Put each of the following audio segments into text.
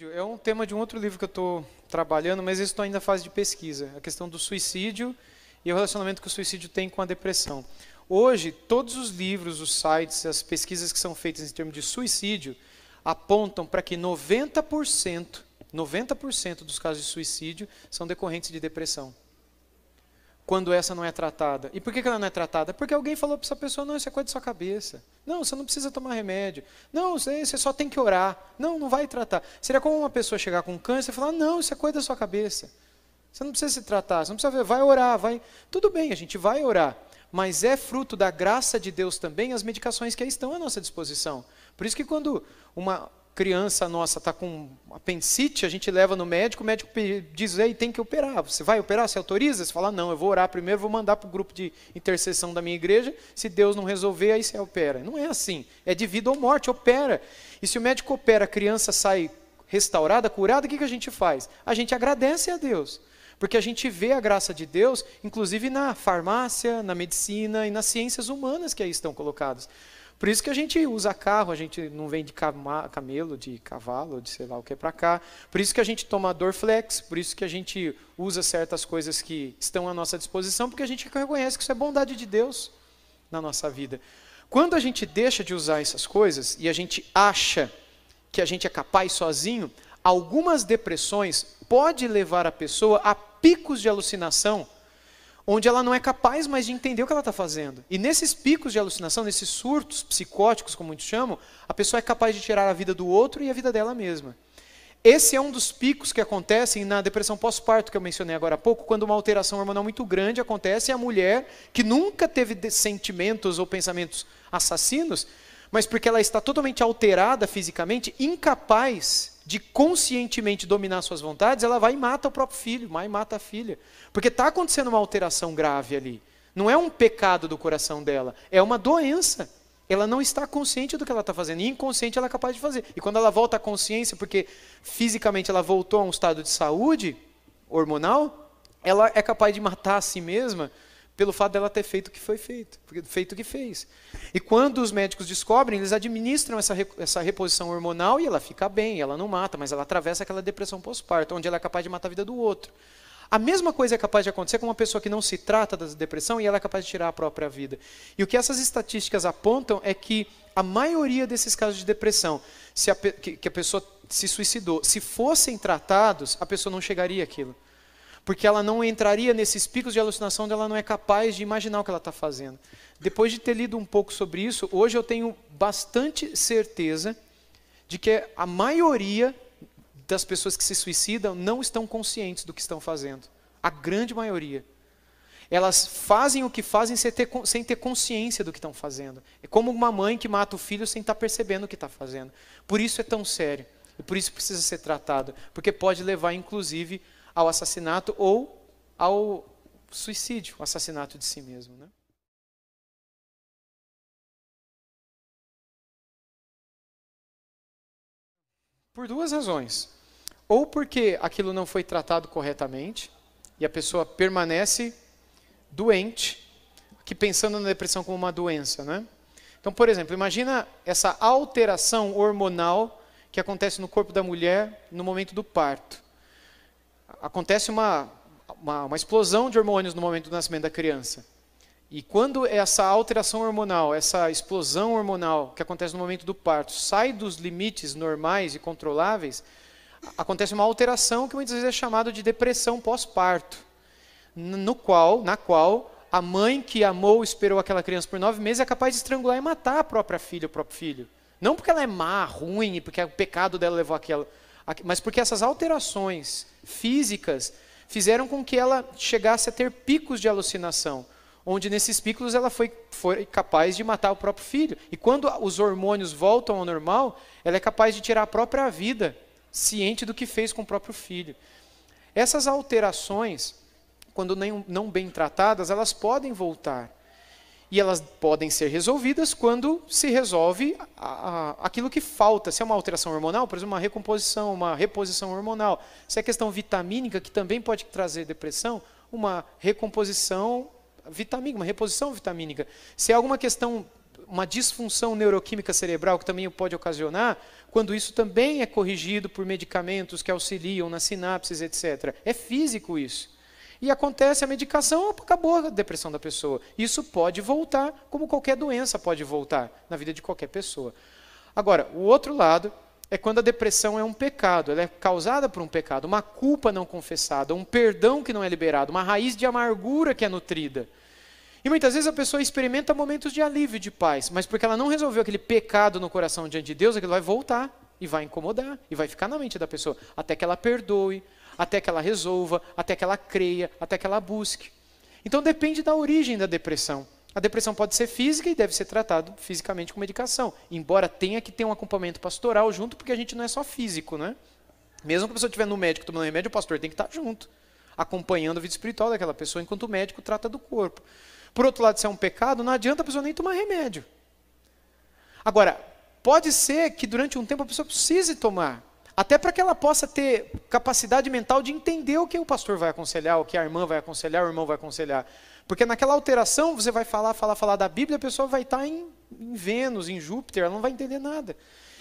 É um tema de um outro livro que eu estou trabalhando, mas isso estou ainda na fase de pesquisa. A questão do suicídio e o relacionamento que o suicídio tem com a depressão. Hoje, todos os livros, os sites, as pesquisas que são feitas em termos de suicídio apontam para que 90% dos casos de suicídio são decorrentes de depressão. Quando essa não é tratada. E por que ela não é tratada? Porque alguém falou para essa pessoa, não, isso é coisa da sua cabeça. Não, você não precisa tomar remédio. Não, você só tem que orar. Não, não vai tratar. Seria como uma pessoa chegar com câncer e falar, não, isso é coisa da sua cabeça. Você não precisa se tratar, você não precisa ver, vai orar, vai. Tudo bem, a gente vai orar. Mas é fruto da graça de Deus também as medicações que aí estão à nossa disposição. Por isso que quando uma criança nossa está com apendicite, a gente leva no médico, o médico diz, ei, tem que operar. Você vai operar? Você autoriza? Você fala, não, eu vou orar primeiro, vou mandar para o grupo de intercessão da minha igreja, se Deus não resolver, aí você opera. Não é assim, é de vida ou morte, opera. E se o médico opera, a criança sai restaurada, curada, o que a gente faz? A gente agradece a Deus. Porque a gente vê a graça de Deus, inclusive na farmácia, na medicina e nas ciências humanas que aí estão colocadas. Por isso que a gente usa carro, a gente não vem de camelo, de cavalo, de sei lá o que para cá. Por isso que a gente toma Dorflex, por isso que a gente usa certas coisas que estão à nossa disposição, porque a gente reconhece que isso é bondade de Deus na nossa vida. Quando a gente deixa de usar essas coisas e a gente acha que a gente é capaz sozinho, algumas depressões podem levar a pessoa a picos de alucinação, onde ela não é capaz mais de entender o que ela está fazendo. E nesses picos de alucinação, nesses surtos psicóticos, como muitos chamam, a pessoa é capaz de tirar a vida do outro e a vida dela mesma. Esse é um dos picos que acontecem na depressão pós-parto, que eu mencionei agora há pouco, quando uma alteração hormonal muito grande acontece e a mulher, que nunca teve sentimentos ou pensamentos assassinos, mas porque ela está totalmente alterada fisicamente, incapaz de conscientemente dominar suas vontades, ela vai e mata o próprio filho, vai e mata a filha. Porque está acontecendo uma alteração grave ali. Não é um pecado do coração dela, é uma doença. Ela não está consciente do que ela está fazendo, e inconsciente ela é capaz de fazer. E quando ela volta à consciência, porque fisicamente ela voltou a um estado de saúde hormonal, ela é capaz de matar a si mesma, pelo fato dela ter feito o que foi feito o que fez. E quando os médicos descobrem, eles administram essa reposição hormonal e ela fica bem, ela não mata, mas ela atravessa aquela depressão pós-parto, onde ela é capaz de matar a vida do outro. A mesma coisa é capaz de acontecer com uma pessoa que não se trata da depressão e ela é capaz de tirar a própria vida. E o que essas estatísticas apontam é que a maioria desses casos de depressão, que a pessoa se suicidou, se fossem tratados, a pessoa não chegaria àquilo. Porque ela não entraria nesses picos de alucinação onde ela não é capaz de imaginar o que ela está fazendo. Depois de ter lido um pouco sobre isso, hoje eu tenho bastante certeza de que a maioria das pessoas que se suicidam não estão conscientes do que estão fazendo. A grande maioria. Elas fazem o que fazem sem ter consciência do que estão fazendo. É como uma mãe que mata o filho sem estar percebendo o que está fazendo. Por isso é tão sério. E por isso precisa ser tratado. Porque pode levar, inclusive, ao assassinato ou ao suicídio, o assassinato de si mesmo, né? Por duas razões. Ou porque aquilo não foi tratado corretamente e a pessoa permanece doente, aqui pensando na depressão como uma doença, né? Então, por exemplo, imagina essa alteração hormonal que acontece no corpo da mulher no momento do parto. Acontece uma explosão de hormônios no momento do nascimento da criança. E quando essa alteração hormonal, essa explosão hormonal que acontece no momento do parto, sai dos limites normais e controláveis, acontece uma alteração que muitas vezes é chamada de depressão pós-parto, na qual a mãe que amou, esperou aquela criança por 9 meses é capaz de estrangular e matar a própria filha, o próprio filho. Não porque ela é má, ruim, porque o pecado dela levou aquela, mas porque essas alterações físicas fizeram com que ela chegasse a ter picos de alucinação, onde nesses picos ela foi capaz de matar o próprio filho. E quando os hormônios voltam ao normal, ela é capaz de tirar a própria vida, ciente do que fez com o próprio filho. Essas alterações, quando não bem tratadas, elas podem voltar. E elas podem ser resolvidas quando se resolve aquilo que falta. Se é uma alteração hormonal, por exemplo, uma recomposição, uma reposição hormonal. Se é questão vitamínica, que também pode trazer depressão, uma recomposição vitamínica, uma reposição vitamínica. Se é alguma questão, uma disfunção neuroquímica cerebral, que também pode ocasionar, quando isso também é corrigido por medicamentos que auxiliam nas sinapses, etc. É físico isso. E acontece a medicação, acabou a depressão da pessoa. Isso pode voltar, como qualquer doença pode voltar na vida de qualquer pessoa. Agora, o outro lado é quando a depressão é um pecado, ela é causada por um pecado, uma culpa não confessada, um perdão que não é liberado, uma raiz de amargura que é nutrida. E muitas vezes a pessoa experimenta momentos de alívio, de paz, mas porque ela não resolveu aquele pecado no coração diante de Deus, aquilo vai voltar e vai incomodar, e vai ficar na mente da pessoa, até que ela perdoe, até que ela resolva, até que ela creia, até que ela busque. Então depende da origem da depressão. A depressão pode ser física e deve ser tratada fisicamente com medicação, embora tenha que ter um acompanhamento pastoral junto, porque a gente não é só físico, né? Mesmo que a pessoa estiver no médico tomando remédio, o pastor tem que estar junto, acompanhando a vida espiritual daquela pessoa, enquanto o médico trata do corpo. Por outro lado, se é um pecado, não adianta a pessoa nem tomar remédio. Agora, pode ser que durante um tempo a pessoa precise tomar, até para que ela possa ter capacidade mental de entender o que o pastor vai aconselhar, o que a irmã vai aconselhar, o irmão vai aconselhar. Porque naquela alteração você vai falar da Bíblia, a pessoa vai estar em Vênus, em Júpiter, ela não vai entender nada.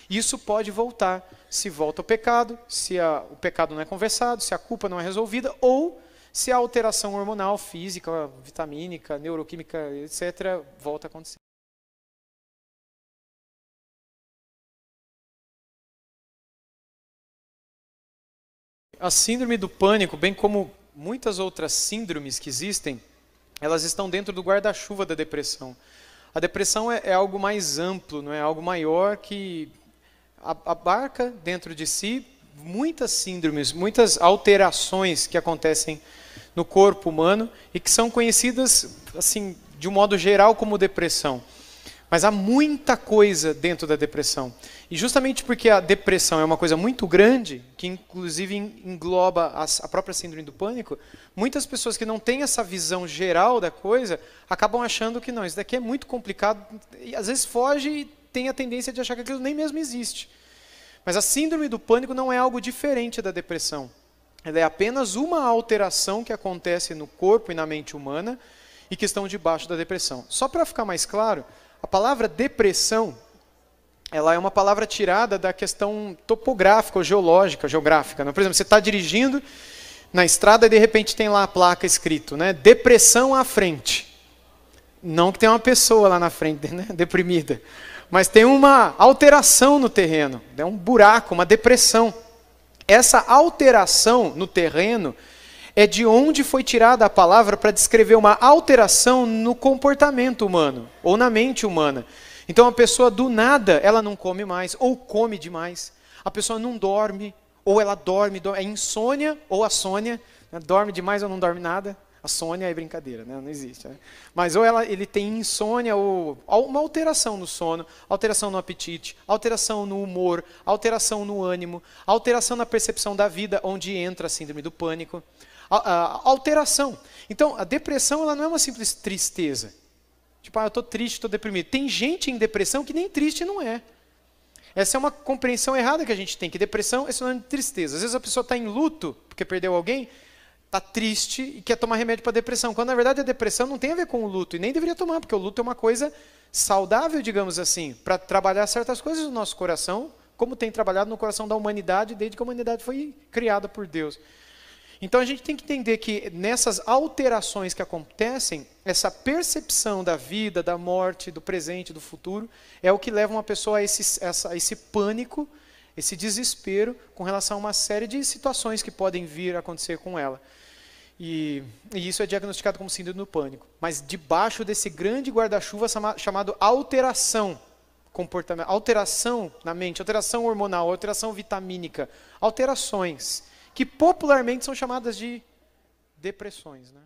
Isso pode voltar, se volta ao pecado, se o pecado não é conversado, se a culpa não é resolvida, ou se a alteração hormonal, física, vitamínica, neuroquímica, etc., volta a acontecer. A síndrome do pânico, bem como muitas outras síndromes que existem, elas estão dentro do guarda-chuva da depressão. A depressão é algo mais amplo, não é algo maior que abarca dentro de si muitas síndromes, muitas alterações que acontecem no corpo humano e que são conhecidas assim de um modo geral como depressão. Mas há muita coisa dentro da depressão. E justamente porque a depressão é uma coisa muito grande, que inclusive engloba a própria síndrome do pânico, muitas pessoas que não têm essa visão geral da coisa, acabam achando que não, isso daqui é muito complicado, e às vezes foge e tem a tendência de achar que aquilo nem mesmo existe. Mas a síndrome do pânico não é algo diferente da depressão. Ela é apenas uma alteração que acontece no corpo e na mente humana e que estão debaixo da depressão. Só para ficar mais claro, a palavra depressão, ela é uma palavra tirada da questão topográfica ou geográfica. Né? Por exemplo, você está dirigindo na estrada e de repente tem lá a placa escrito, né? Depressão à frente. Não que tenha uma pessoa lá na frente, né? Deprimida. Mas tem uma alteração no terreno, é um buraco, uma depressão. Essa alteração no terreno é de onde foi tirada a palavra para descrever uma alteração no comportamento humano, ou na mente humana. Então a pessoa do nada, ela não come mais, ou come demais. A pessoa não dorme, ou ela dorme, é insônia, ou a sônia, né? Dorme demais ou não dorme nada. A sônia é brincadeira, né? Não existe. Né? Mas ou ele tem insônia, ou uma alteração no sono, alteração no apetite, alteração no humor, alteração no ânimo, alteração na percepção da vida, onde entra a síndrome do pânico. Alteração. Então, a depressão ela não é uma simples tristeza. Tipo, eu estou triste, estou deprimido. Tem gente em depressão que nem triste não é. Essa é uma compreensão errada que a gente tem, que depressão é sinônimo de tristeza. Às vezes a pessoa está em luto, porque perdeu alguém, está triste e quer tomar remédio para depressão. Quando, na verdade, a depressão não tem a ver com o luto. E nem deveria tomar, porque o luto é uma coisa saudável, digamos assim, para trabalhar certas coisas no nosso coração, como tem trabalhado no coração da humanidade, desde que a humanidade foi criada por Deus. Então a gente tem que entender que nessas alterações que acontecem, essa percepção da vida, da morte, do presente, do futuro, é o que leva uma pessoa a esse pânico, esse desespero com relação a uma série de situações que podem vir a acontecer com ela. E isso é diagnosticado como síndrome do pânico. Mas debaixo desse grande guarda-chuva chamado alteração comportamental, alteração na mente, alteração hormonal, alteração vitamínica, alterações que popularmente são chamadas de depressões, né?